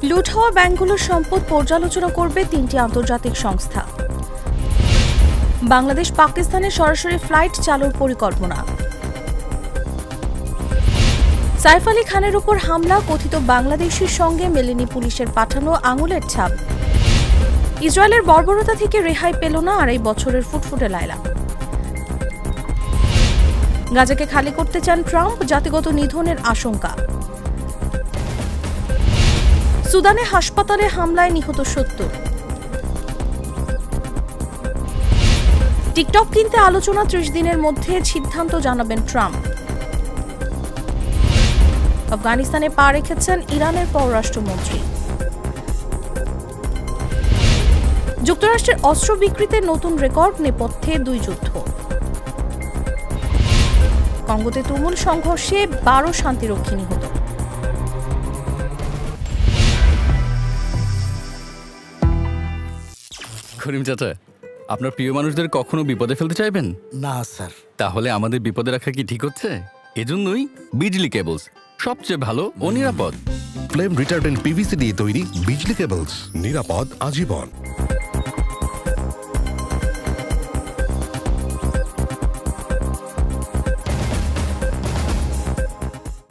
লুট হওয়া ব্যাংকগুলোর সম্পদ পর্যালোচনা করবে 3টি আন্তর্জাতিক সংস্থা। বাংলাদেশ পাকিস্তানে সরাসরি ফ্লাইট চালুর পরিকল্পনা। সাইফ আলী খানের উপর হামলা, কথিত বাংলাদেশির সঙ্গে মেলেনি পুলিশের পাঠানো আঙুলের ছাপ। ইসরায়েলের বর্বরতা থেকে রেহাই পেল না 2.5 বছরের ফুটফুটে লায়লা। গাজাকে খালি করতে চান ট্রাম্প, জাতিগত নিধনের আশঙ্কা। সুদানে হাসপাতালে হামলায় নিহত 70। টিকটক কিনতে আলোচনা, 30 দিনের মধ্যে সিদ্ধান্ত জানাবেন ট্রাম্প। আফগানিস্তানে পা রেখেছেন ইরানের পররাষ্ট্রমন্ত্রী। যুক্তরাষ্ট্রের অস্ত্র বিক্রিতে নতুন রেকর্ড, নেপথ্যে 2 যুদ্ধ। কঙ্গোতে তুমুল সংঘর্ষে 12 শান্তিরক্ষী নিহত। করিম চাচা, আপনার প্রিয় মানুষদের কখনো বিপদে ফেলতে চাইবেন না স্যার। তাহলে আমাদের বিপদে রাখা কি ঠিক হচ্ছে? এজন্যই বিজলি কেবলস সবচেয়ে ভালো ও নিরাপদ। ফ্লেম রিটার্ডেন্ট পিভিসি দিয়ে তৈরি বিজলি কেবলস, নিরাপদ আজীবন।